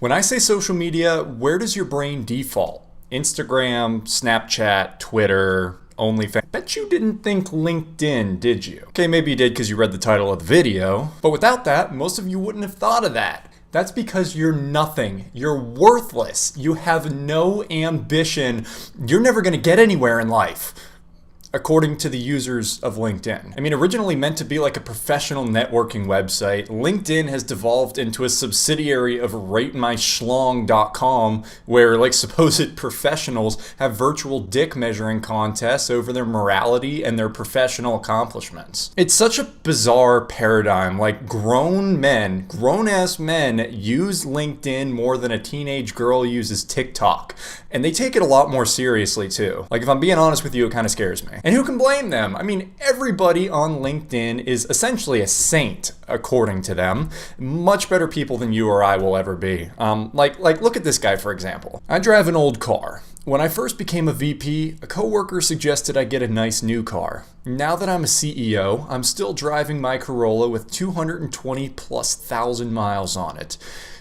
When I say social media, where does your brain default? Instagram, Snapchat, Twitter, OnlyFans. Bet you didn't think LinkedIn, did you? Okay, maybe you did because you read the title of the video, but without that, most of you wouldn't have thought of that. That's because you're nothing. You're worthless. You have no ambition. You're never going to get anywhere in life, according to the users of LinkedIn. I mean, originally meant to be like a professional networking website, LinkedIn has devolved into a subsidiary of ratemyschlong.com, where like supposed professionals have virtual dick measuring contests over their morality and their professional accomplishments. It's such a bizarre paradigm. Like grown-ass men use LinkedIn more than a teenage girl uses TikTok. And they take it a lot more seriously too. Like if I'm being honest with you, it kind of scares me. And who can blame them? I mean, everybody on LinkedIn is essentially a saint, according to them. Much better people than you or I will ever be. Like look at this guy, for example. I drive an old car. When I first became a VP, a coworker suggested I get a nice new car. Now that I'm a CEO, I'm still driving my Corolla with 220,000+ miles on it.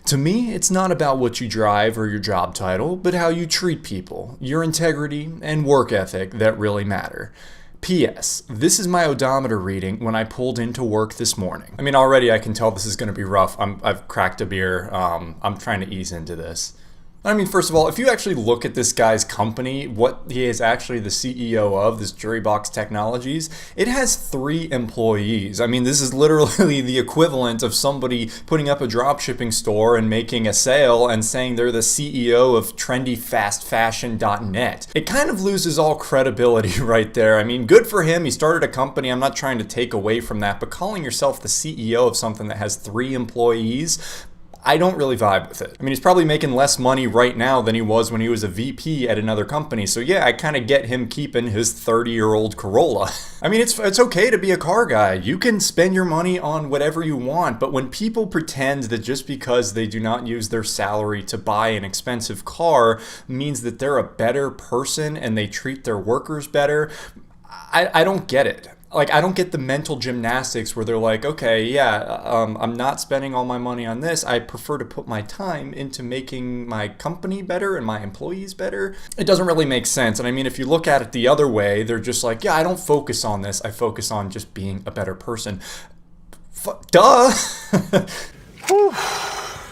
To me, it's not about what you drive or your job title, but how you treat people, your integrity, and work ethic that really matter. P.S. This is my odometer reading when I pulled into work this morning. I mean, already I can tell this is going to be rough. I've cracked a beer. I'm trying to ease into this. I mean, first of all, if you actually look at this guy's company, what he is actually the CEO of, this Jury Box Technologies, it has 3 employees. I mean, this is literally the equivalent of somebody putting up a dropshipping store and making a sale and saying they're the CEO of trendyfastfashion.net. It kind of loses all credibility right there. I mean, good for him. He started a company. I'm not trying to take away from that, but calling yourself the CEO of something that has 3 employees, I don't really vibe with it. I mean, he's probably making less money right now than he was when he was a VP at another company. So yeah, I kind of get him keeping his 30-year-old Corolla. I mean, it's okay to be a car guy. You can spend your money on whatever you want, but when people pretend that just because they do not use their salary to buy an expensive car means that they're a better person and they treat their workers better, I don't get it. Like, I don't get the mental gymnastics where they're like, okay, yeah, I'm not spending all my money on this. I prefer to put my time into making my company better and my employees better. It doesn't really make sense. And I mean, if you look at it the other way, they're just like, yeah, I don't focus on this. I focus on just being a better person. Duh.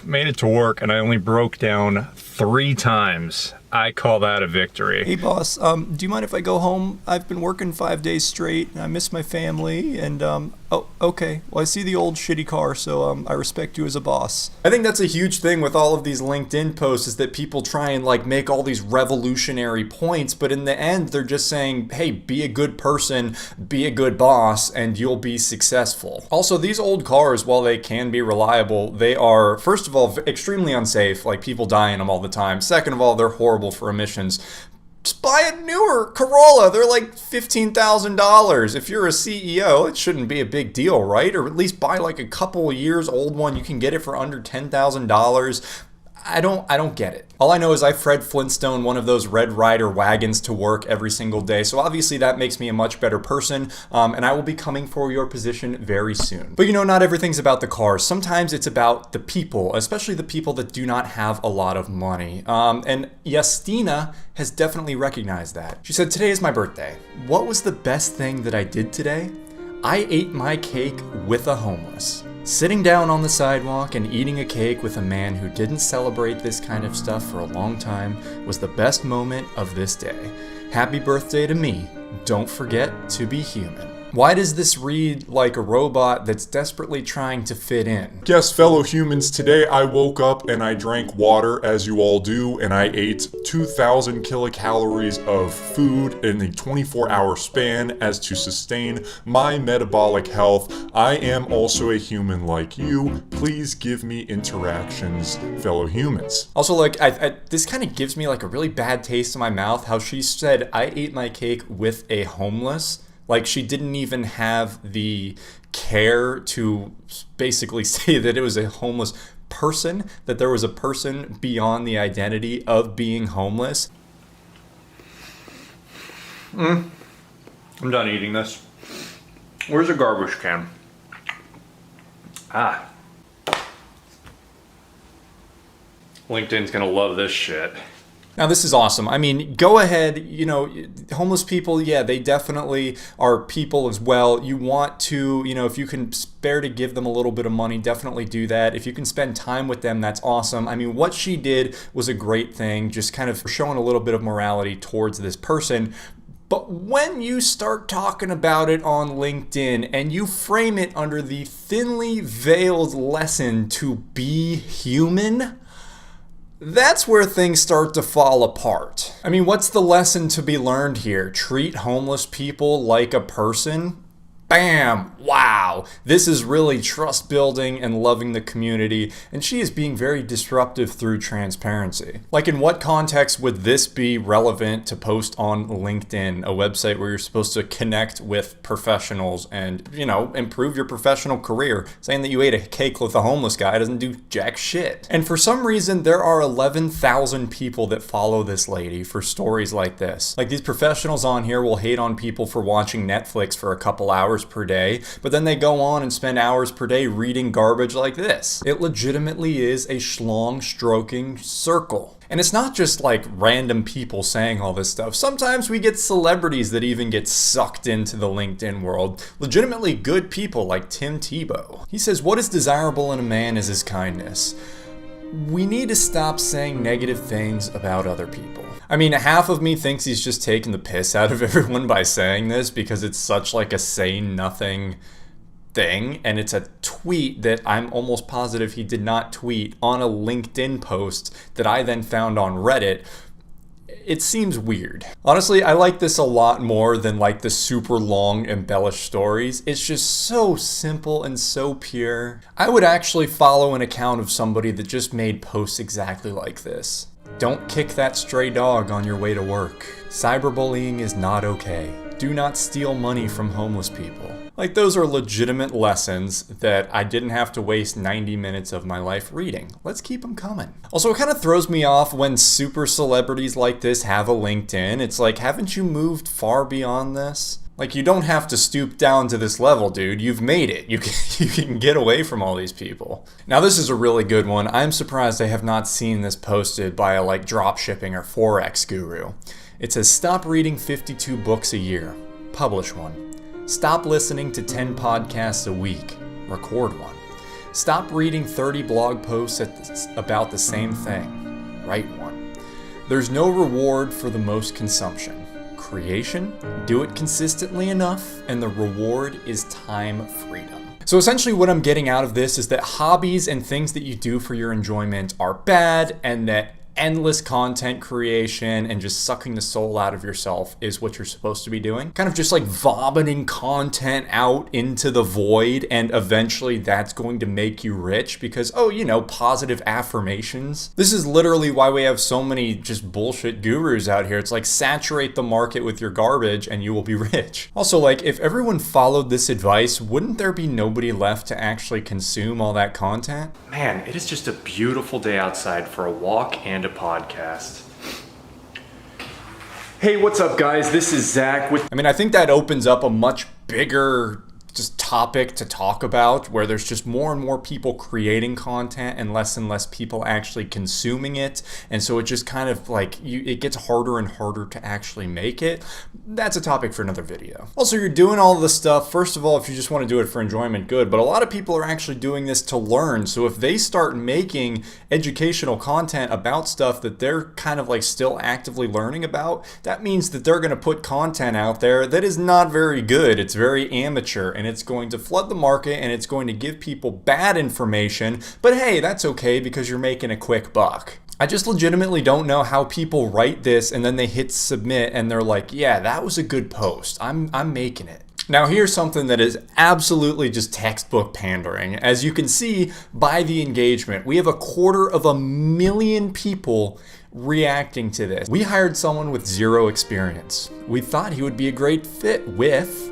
Made it to work and I only broke down 3 times. I call that a victory. Hey boss, do you mind if I go home? I've been working 5 days straight and I miss my family and oh, okay. Well, I see the old shitty car, so I respect you as a boss. I think that's a huge thing with all of these LinkedIn posts is that people try and like make all these revolutionary points, but in the end they're just saying, hey, be a good person, be a good boss, and you'll be successful. Also, these old cars, while they can be reliable, they are, first of all, extremely unsafe. Like, people die in them all the time. Second of all, they're horrible for emissions. Just buy a newer Corolla. They're like $15,000. If you're a CEO, it shouldn't be a big deal, right? Or at least buy like a couple years old one. You can get it for under $10,000. I don't get it. All I know is I Fred Flintstone one of those Red Ryder wagons to work every single day. So obviously that makes me a much better person. And I will be coming for your position very soon. But you know, not everything's about the cars. Sometimes it's about the people, especially the people that do not have a lot of money. And Yastina has definitely recognized that. She said, today is my birthday. What was the best thing that I did today? I ate my cake with a homeless. Sitting down on the sidewalk and eating a cake with a man who didn't celebrate this kind of stuff for a long time was the best moment of this day. Happy birthday to me. Don't forget to be human. Why does this read like a robot that's desperately trying to fit in? Yes, fellow humans, today I woke up and I drank water, as you all do, and I ate 2,000 kilocalories of food in a 24-hour span as to sustain my metabolic health. I am also a human like you. Please give me interactions, fellow humans. Also, like, this kind of gives me like a really bad taste in my mouth how she said, I ate my cake with a homeless. Like, she didn't even have the care to basically say that it was a homeless person, that there was a person beyond the identity of being homeless. I'm done eating this. Where's the garbage can? LinkedIn's gonna love this shit. Now, this is awesome. I mean, go ahead, homeless people, yeah, they definitely are people as well. You want to, if you can spare to give them a little bit of money, definitely do that. If you can spend time with them, that's awesome. I mean, what she did was a great thing, just kind of showing a little bit of morality towards this person. But when you start talking about it on LinkedIn and you frame it under the thinly veiled lesson to be human, that's where things start to fall apart. I mean, what's the lesson to be learned here? Treat homeless people like a person? Bam! Wow! This is really trust building and loving the community, and she is being very disruptive through transparency. Like, in what context would this be relevant to post on LinkedIn, a website where you're supposed to connect with professionals and, improve your professional career? Saying that you ate a cake with a homeless guy doesn't do jack shit. And for some reason, there are 11,000 people that follow this lady for stories like this. Like, these professionals on here will hate on people for watching Netflix for a couple hours per day, but then they go on and spend hours per day reading garbage like this. It legitimately is a schlong stroking circle. And it's not just like random people saying all this stuff. Sometimes we get celebrities that even get sucked into the LinkedIn world. Legitimately good people like Tim Tebow. He says, what is desirable in a man is his kindness. We need to stop saying negative things about other people. I mean, half of me thinks he's just taking the piss out of everyone by saying this because it's such like a say nothing thing, and it's a tweet that I'm almost positive he did not tweet on a LinkedIn post that I then found on Reddit. It seems weird. Honestly, I like this a lot more than like the super long embellished stories. It's just so simple and so pure. I would actually follow an account of somebody that just made posts exactly like this. Don't kick that stray dog on your way to work. Cyberbullying is not okay. Do not steal money from homeless people. Like, those are legitimate lessons that I didn't have to waste 90 minutes of my life reading. Let's keep them coming. Also, it kind of throws me off when super celebrities like this have a LinkedIn. It's like, haven't you moved far beyond this? Like, you don't have to stoop down to this level, dude. You've made it. You can get away from all these people. Now, this is a really good one. I'm surprised I have not seen this posted by a drop shipping or Forex guru. It says, stop reading 52 books a year. Publish one. Stop listening to 10 podcasts a week. Record one. Stop reading 30 blog posts about the same thing. Write one. There's no reward for the most consumption. Creation, do it consistently enough, and the reward is time freedom. So essentially what I'm getting out of this is that hobbies and things that you do for your enjoyment are bad, and that endless content creation and just sucking the soul out of yourself is what you're supposed to be doing. Kind of just like vomiting content out into the void, and eventually that's going to make you rich because, positive affirmations. This is literally why we have so many just bullshit gurus out here. It's like, saturate the market with your garbage and you will be rich. Also, if everyone followed this advice, wouldn't there be nobody left to actually consume all that content? Man, it is just a beautiful day outside for a walk and a podcast. Hey, what's up, guys? This is Zach with... I think that opens up a much bigger just topic to talk about, where there's just more and more people creating content and less people actually consuming it, and so it just kind of it gets harder and harder to actually make it. That's a topic for another video. Also, you're doing all this stuff, first of all, if you just want to do it for enjoyment, good, but a lot of people are actually doing this to learn. So if they start making educational content about stuff that they're kind of still actively learning about, that means that they're going to put content out there that is not very good. It's very amateur, and it's going to flood the market, and it's going to give people bad information. But hey, that's okay because you're making a quick buck. I just legitimately don't know how people write this and then they hit submit and they're like, yeah, that was a good post. I'm making it. Now, here's something that is absolutely just textbook pandering. As you can see by the engagement, we have 250,000 people reacting to this. We hired someone with zero experience. We thought he would be a great fit with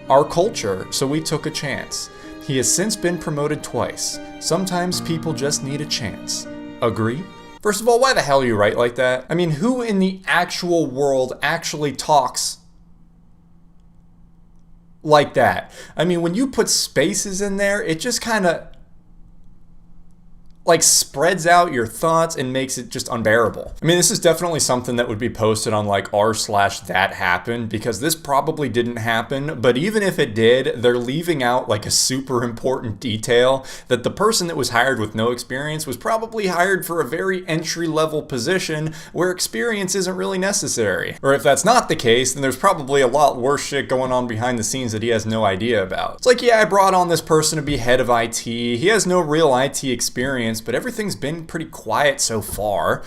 our culture, so we took a chance. He has since been promoted twice. Sometimes people just need a chance. Agree? First of all, why the hell you write like that? Who in the actual world actually talks like that? When you put spaces in there, it just kind of... like spreads out your thoughts and makes it just unbearable. I mean, this is definitely something that would be posted on like r/that happened, because this probably didn't happen, but even if it did, they're leaving out like a super important detail that the person that was hired with no experience was probably hired for a very entry-level position where experience isn't really necessary. Or if that's not the case, then there's probably a lot worse shit going on behind the scenes that he has no idea about. It's like, yeah, I brought on this person to be head of IT. He has no real IT experience, but everything's been pretty quiet so far.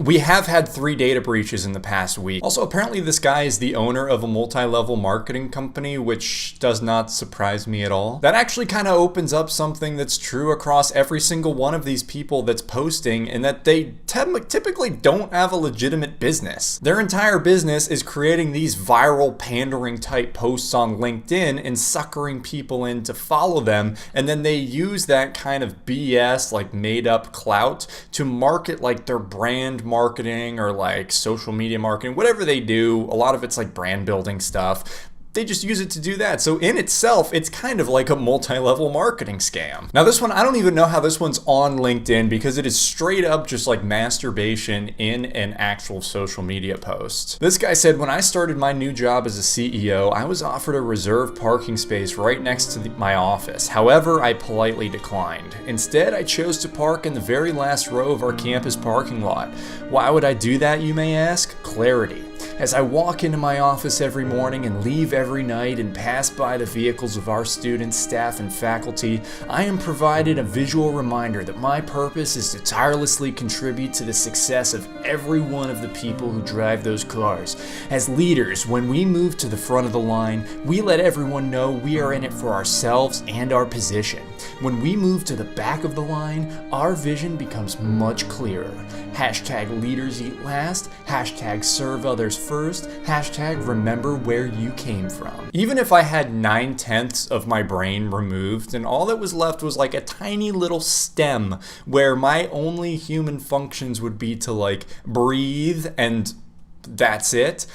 We have had 3 data breaches in the past week. Also, apparently this guy is the owner of a multi-level marketing company, which does not surprise me at all. That actually kind of opens up something that's true across every single one of these people that's posting, and that they typically don't have a legitimate business. Their entire business is creating these viral pandering type posts on LinkedIn and suckering people in to follow them, and then they use that kind of BS, like made up clout, to market like their brand marketing or like social media marketing, whatever they do. A lot of it's like brand building stuff. They just use it to do that. So in itself, it's kind of like a multi-level marketing scam. Now this one, I don't even know how this one's on LinkedIn, because it is straight up just like masturbation in an actual social media post. This guy said, when I started my new job as a CEO, I was offered a reserved parking space right next to my office. However, I politely declined. Instead, I chose to park in the very last row of our campus parking lot. Why would I do that, you may ask? Clarity. As I walk into my office every morning and leave every night and pass by the vehicles of our students, staff, and faculty, I am provided a visual reminder that my purpose is to tirelessly contribute to the success of every one of the people who drive those cars. As leaders, when we move to the front of the line, we let everyone know we are in it for ourselves and our position. When we move to the back of the line, our vision becomes much clearer. Hashtag leaders eat last, hashtag serve others first, hashtag remember where you came from. Even if I had 9/10 of my brain removed and all that was left was like a tiny little stem where my only human functions would be to like breathe and that's it,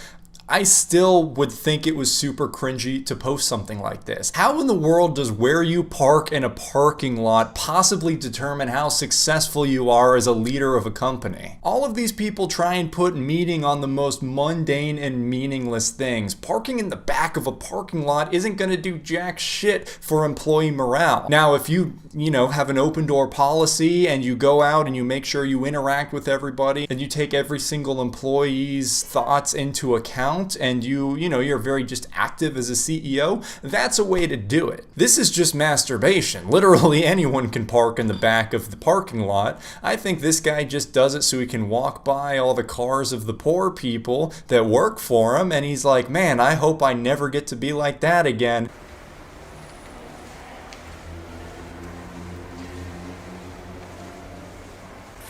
I still would think it was super cringy to post something like this. How in the world does where you park in a parking lot possibly determine how successful you are as a leader of a company? All of these people try and put meaning on the most mundane and meaningless things. Parking in the back of a parking lot isn't gonna do jack shit for employee morale. Now, if you have an open door policy and you go out and you make sure you interact with everybody and you take every single employee's thoughts into account, and you're very just active as a CEO, that's a way to do it. This is just masturbation. Literally anyone can park in the back of the parking lot. I think this guy just does it so he can walk by all the cars of the poor people that work for him, and he's like, man, I hope I never get to be like that again.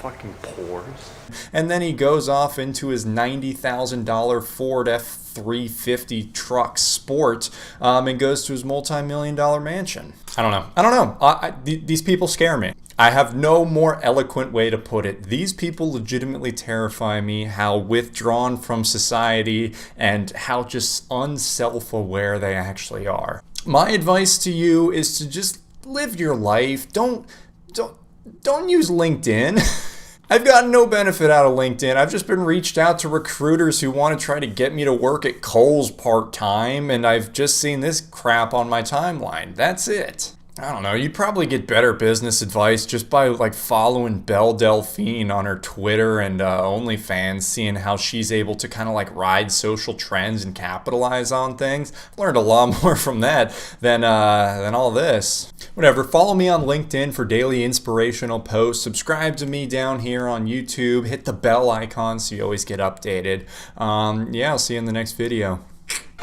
Fucking pores. And then he goes off into his $90,000 Ford F-350 truck Sport and goes to his multi-million-dollar mansion. I don't know. These people scare me. I have no more eloquent way to put it. These people legitimately terrify me, how withdrawn from society and how just unself-aware they actually are. My advice to you is to just live your life. Don't use LinkedIn. I've gotten no benefit out of LinkedIn. I've just been reached out to recruiters who want to try to get me to work at Kohl's part-time, and I've just seen this crap on my timeline. That's it. I don't know, you'd probably get better business advice just by like following Belle Delphine on her Twitter and OnlyFans, seeing how she's able to kind of like ride social trends and capitalize on things. I've learned a lot more from that than all this. Whatever, follow me on LinkedIn for daily inspirational posts. Subscribe to me down here on YouTube. Hit the bell icon so you always get updated. Yeah, I'll see you in the next video.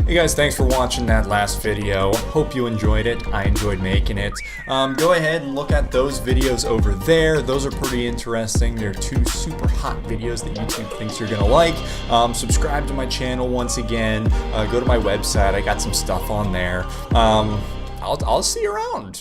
Hey guys, thanks for watching that last video. Hope you enjoyed it. I enjoyed making it. Go ahead and look at those videos over there. Those are pretty interesting. They're 2 super hot videos that YouTube thinks you're gonna like. Subscribe to my channel once again. Go to my website. I got some stuff on there. I'll see you around,